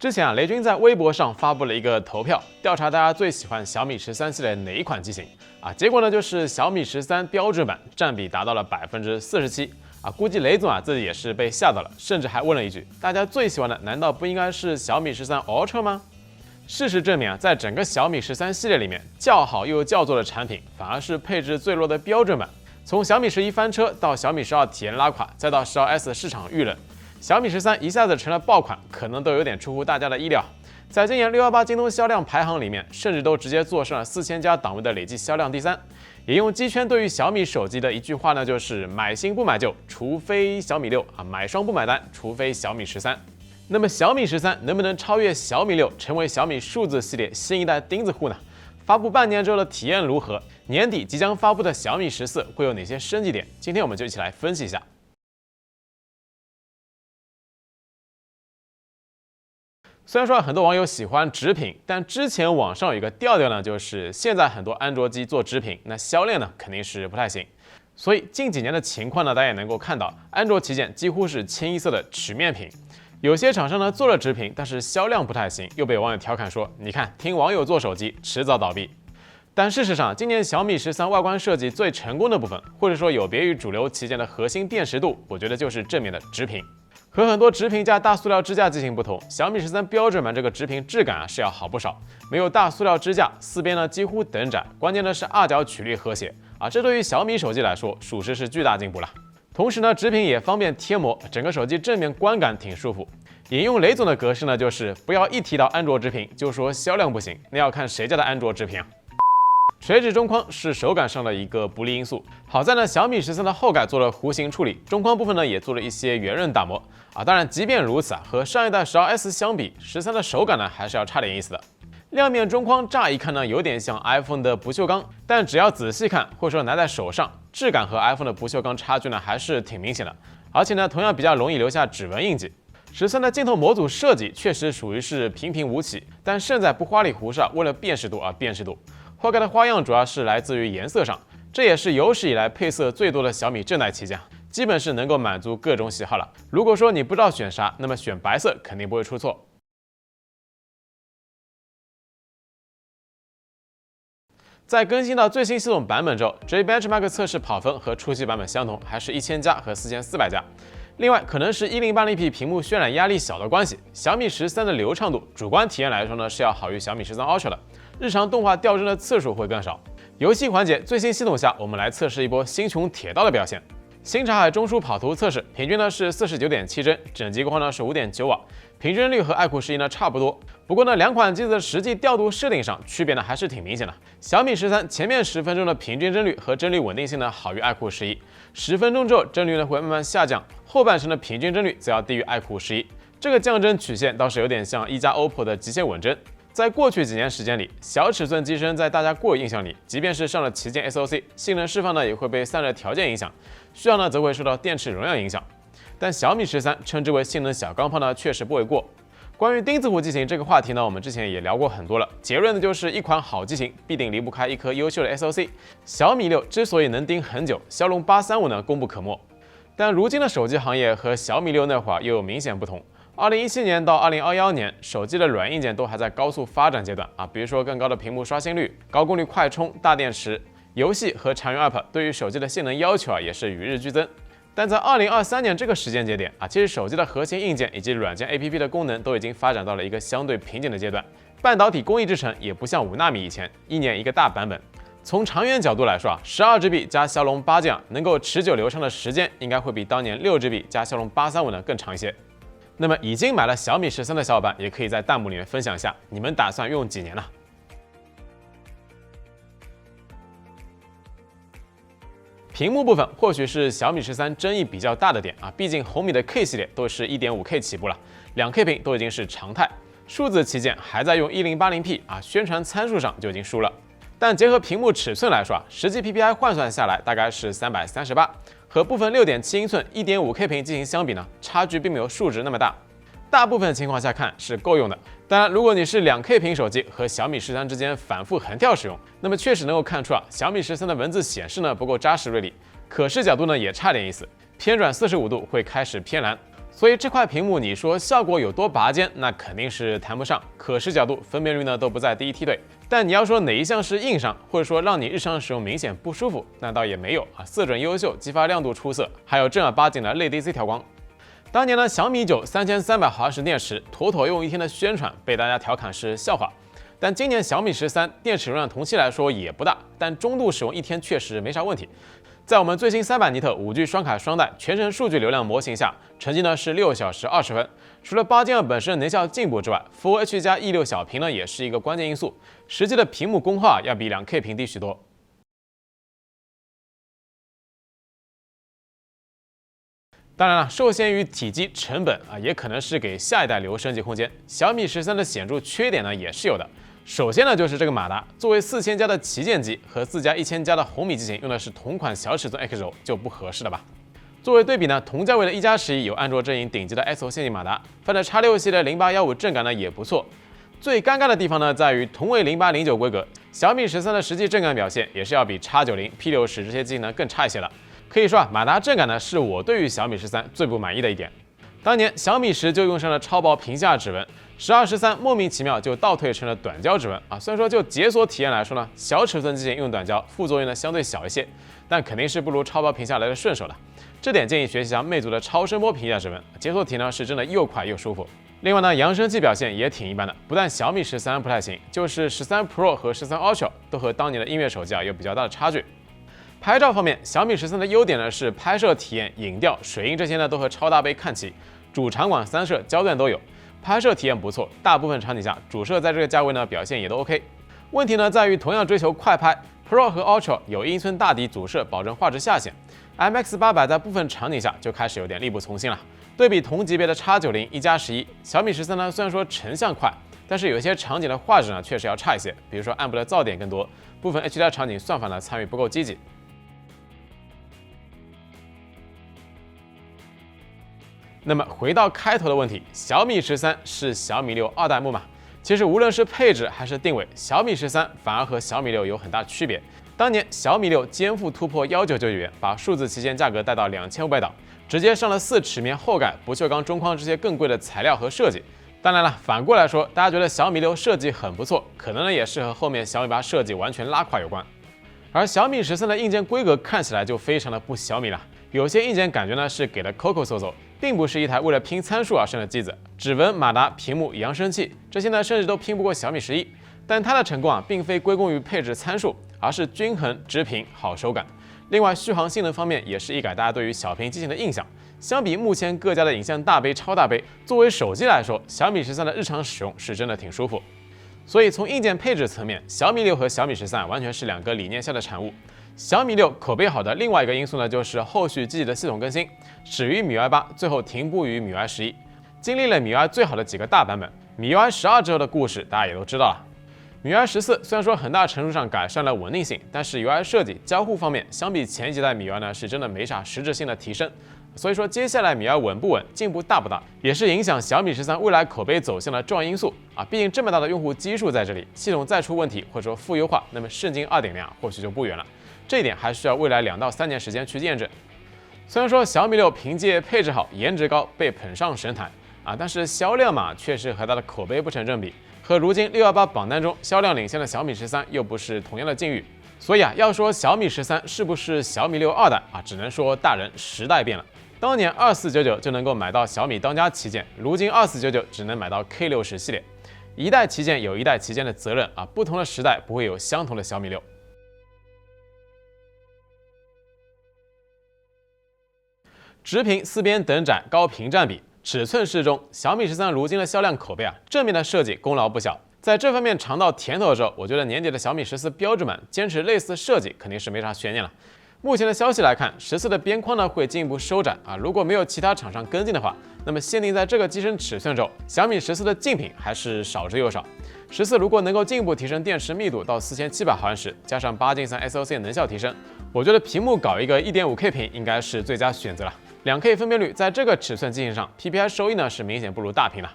之前啊，雷军在微博上发布了一个投票，调查大家最喜欢小米13系列哪一款机型啊？结果呢，就是小米13标准版占比达到了47%啊！估计雷总啊自己也是被吓到了，甚至还问了一句：大家最喜欢的难道不应该是小米13 Ultra 吗？事实证明啊，在整个小米13系列里面，叫好又叫座的产品反而是配置最弱的标准版。从小米11翻车到小米12体验拉垮，再到12S 市场遇冷。小米13一下子成了爆款，可能都有点出乎大家的意料。在今年618京东销量排行里面，甚至都直接坐上了4000家档位的累计销量第3。引用机圈对于小米手机的一句话呢，就是买新不买旧，除非小米6啊，买双不买单，除非小米13。那么小米13能不能超越小米6，成为小米数字系列新一代钉子户呢？发布半年之后的体验如何？年底即将发布的小米14会有哪些升级点？今天我们就一起来分析一下。虽然说很多网友喜欢直屏，但之前网上有一个调调呢，就是现在很多安卓机做直屏，那销量呢肯定是不太行。所以近几年的情况呢，大家也能够看到，安卓旗舰几乎是清一色的曲面屏。有些厂商呢做了直屏，但是销量不太行，又被网友调侃说：“你看，听网友做手机，迟早倒闭。”但事实上，今年小米13外观设计最成功的部分，或者说有别于主流旗舰的核心辨识度，我觉得就是正面的直屏。和很多直屏加大塑料支架机型不同，小米13标准版这个直屏质感是要好不少，没有大塑料支架，四边呢几乎等窄，关键的是二角曲率和谐啊，这对于小米手机来说，属实是巨大进步了。同时呢，直屏也方便贴膜，整个手机正面观感挺舒服。引用雷总的格式呢，就是不要一提到安卓直屏就说销量不行，那要看谁家的安卓直屏啊。垂直中框是手感上的一个不利因素，好在呢，小米13的后盖做了弧形处理，中框部分呢也做了一些圆润打磨啊。当然，即便如此啊，和上一代12S 相比，13的手感呢还是要差点意思的。亮面中框乍一看呢有点像 iPhone 的不锈钢，但只要仔细看或者说拿在手上，质感和 iPhone 的不锈钢差距呢还是挺明显的，而且呢同样比较容易留下指纹印记。13的镜头模组设计确实属于是平平无奇，但胜在不花里胡哨，为了辨识度而辨识度。后盖的花样主要是来自于颜色上，这也是有史以来配色最多的小米正代旗舰，基本是能够满足各种喜好了。如果说你不知道选啥，那么选白色肯定不会出错。在更新到最新系统版本之后，J-Benchmark 测试跑分和初期版本相同，还是1000加和4400加。另外，可能是1080p 屏幕渲染压力小的关系，小米13的流畅度，主观体验来说呢是要好于小米13 Ultra 的。日常动画掉帧的次数会更少。游戏环节最新系统下，我们来测试一波星穹铁道的表现。新茶海中枢跑图测试，平均呢是49.7帧，整机光呢是5.9瓦，平均帧率和爱酷11呢差不多。不过呢，两款机子的实际调度设定上区别呢还是挺明显的。小米13前面10分钟的平均帧率和帧率稳定性呢好于爱酷11，10分钟之后帧率呢会慢慢下降，后半程的平均帧率则要低于爱酷11。这个降帧曲线倒是有点像一加 OPPO 的极限稳帧。在过去几年时间里，小尺寸机身在大家固有印象里，即便是上了旗舰 SoC， 性能释放呢也会被散热条件影响，需要呢则会受到电池容量影响。但小米13称之为性能小钢炮呢，确实不为过。关于钉子户机型这个话题呢，我们之前也聊过很多了。结论呢就是一款好机型必定离不开一颗优秀的 SoC。小米6之所以能盯很久，骁龙835呢功不可没。但如今的手机行业和小米6那会儿又有明显不同。2017年到2021年，手机的软硬件都还在高速发展阶段啊，比如说更高的屏幕刷新率、高功率快充、大电池，游戏和常用 App 对于手机的性能要求啊也是与日俱增。但在2023年这个时间节点啊，其实手机的核心硬件以及软件 APP 的功能都已经发展到了一个相对瓶颈的阶段，半导体工艺制程也不像5纳米以前1年一个大版本。从长远角度来说啊，12GB 加骁龙8这样能够持久流畅的时间，应该会比当年6GB 加骁龙835呢更长一些。那么已经买了小米13的小伙伴，也可以在弹幕里面分享一下，你们打算用几年呢？屏幕部分或许是小米13争议比较大的点啊，毕竟红米的 K 系列都是 1.5K 起步了，2K 屏都已经是常态，数字旗舰还在用1080p啊，宣传参数上就已经输了。但结合屏幕尺寸来说啊，实际 PPI 换算下来大概是338，和部分6.7英寸 1.5K 屏机型相比呢，差距并没有数值那么大。大部分情况下看是够用的。当然，如果你是2K 屏手机和小米13之间反复横跳使用，那么确实能够看出啊，小米13的文字显示呢不够扎实锐利，可视角度呢也差点意思，偏转45度会开始偏蓝。所以这块屏幕你说效果有多拔尖，那肯定是谈不上，可视角度、分辨率呢都不在第一梯队。但你要说哪一项是硬伤，或者说让你日常使用明显不舒服，那倒也没有啊。色准优秀，激发亮度出色，还有正儿八经的类 DC 调光。当年呢，小米9 3300毫安时电池，妥妥用一天的宣传，被大家调侃是笑话。但今年小米13电池容量同期来说也不大，但中度使用一天确实没啥问题。在我们最新300尼特5G 双卡双待全程数据流量模型下，成绩呢是6小时20分。除了8Gen 本身能效进步之外，Full HD+ E6 小屏呢也是一个关键因素。实际的屏幕功耗要比2K 屏低许多。当然了，受限于体积、成本也可能是给下一代留升级空间。小米13的显著缺点呢也是有的。首先呢，就是这个马达，作为4000加的旗舰机和自家1000加的红米机型用的是同款小尺寸 X 轴，就不合适了吧？作为对比呢，同价位的1+11有安卓阵营顶级的 SO 线性马达，放在 X6 系列0815正感呢也不错。最尴尬的地方呢，在于同为0809规格，小米13的实际正感表现也是要比 X90、P60这些机型呢更差一些的。可以说马达正感呢是我对于小米13最不满意的一点。当年小米10就用上了超薄屏下指纹。12、13莫名其妙就倒退成了短焦指纹虽然说就解锁体验来说呢，小尺寸机型用短焦副作用呢相对小一些，但肯定是不如超薄屏下来的顺手的。这点建议学习一下魅族的超声波屏下指纹，解锁体呢是真的又快又舒服。另外呢，扬声器表现也挺一般的，不但小米13不太行，就是13 Pro 和13 Ultra 都和当年的音乐手机有比较大的差距。拍照方面，小米13的优点呢是拍摄体验、影调、水印这些呢都和超大杯看齐，主场馆3摄焦段都有。拍摄体验不错，大部分场景下主摄在这个价位呢表现也都 OK。问题呢在于同样追求快拍 ，Pro 和 Ultra 有英寸大底主摄保证画质下限 ，MX800 在部分场景下就开始有点力不从心了。对比同级别的 X90 1+11，小米13呢虽然说成像快，但是有些场景的画质呢确实要差一些，比如说暗部的噪点更多，部分 HDR 场景算法呢参与不够积极。那么回到开头的问题，小米13是小米62代目吗？其实无论是配置还是定位，小米13反而和小米6有很大区别。当年小米6肩负突破1999元，把数字旗舰价格带到2500档，直接上了4齿面后盖、不锈钢中框这些更贵的材料和设计。当然了，反过来说，大家觉得小米6设计很不错，可能呢也是和后面小米8设计完全拉垮有关。而小米13的硬件规格看起来就非常的不小米了，有些硬件感觉呢是给了 Coco 搜搜。并不是一台为了拼参数而生的机子，指纹、马达、屏幕、扬声器这些呢，甚至都拼不过小米11。但它的成功并非归功于配置参数，而是均衡、直屏、好手感。另外，续航性能方面也是一改大家对于小屏机型的印象。相比目前各家的影像大杯、超大杯，作为手机来说，小米13的日常使用是真的挺舒服。所以从硬件配置层面，小米6和小米13完全是两个理念下的产物。小米6口碑好的另外一个因素呢，就是后续积极的系统更新，始于MIUI 8，最后停步于MIUI 11，经历了MIUI最好的几个大版本。MIUI 12之后的故事大家也都知道了。MIUI 14虽然说很大程度上改善了稳定性，但是 UI 设计、交互方面相比前几代MIUI呢，是真的没啥实质性的提升。所以说接下来MIUI稳不稳，进步大不大，也是影响小米13未来口碑走向的重要因素毕竟这么大的用户基数在这里，系统再出问题或者说负优化，那么圣经2.0或许就不远了。这一点还需要未来2到3年时间去验证。虽然说小米6凭借配置好、颜值高被捧上神坛但是销量嘛，确实和它的口碑不成正比，和如今618榜单中销量领先的小米13又不是同样的境遇。所以要说小米13是不是小米6 2代只能说大人时代变了。当年2499就能够买到小米当家旗舰，如今2499只能买到 K60 系列。一代旗舰有一代旗舰的责任不同的时代不会有相同的小米6。直屏4边等窄，高屏占比，尺寸适中，小米13如今的销量口碑正面的设计功劳不小。在这方面尝到甜头之后，我觉得年底的小米14标准版坚持类似设计肯定是没啥悬念了。目前的消息来看，14的边框呢会进一步收窄如果没有其他厂商跟进的话，那么限定在这个机身尺寸之后，小米14的竞品还是少之又少。14如果能够进一步提升电池密度到4700毫安时，加上8进3 SoC 能效提升，我觉得屏幕搞一个 1.5K 屏应该是最佳选择了。2K 分辨率在这个尺寸机型上 PPI 收益呢是明显不如大屏了。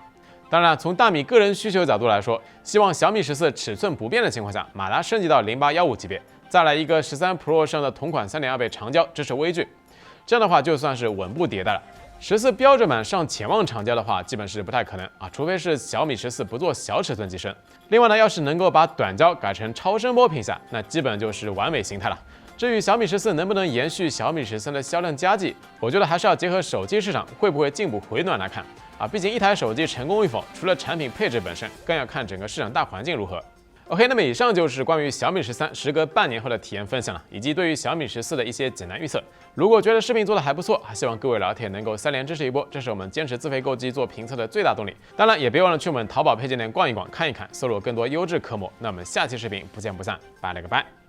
当然，从大米个人需求角度来说，希望小米14尺寸不变的情况下，马达升级到0815级别，再来一个13 Pro 上的同款3.2倍长焦支持微距，这样的话就算是稳步迭代了。14标准版上潜望长焦的话，基本是不太可能啊，除非是小米14不做小尺寸机身。另外呢，要是能够把短焦改成超声波屏下，那基本就是完美形态了。至于小米14能不能延续小米13的销量佳绩，我觉得还是要结合手机市场会不会进一步回暖来看啊。毕竟一台手机成功与否，除了产品配置本身，更要看整个市场大环境如何。OK， 那么以上就是关于小米13时隔半年后的体验分享了，以及对于小米14的一些简单预测。如果觉得视频做的还不错，还希望各位老铁能够3连支持一波，这是我们坚持自费购机做评测的最大动力。当然，也别忘了去我们淘宝配件店逛一逛、看一看，搜罗更多优质科目。那我们下期视频不见不散，拜了个拜。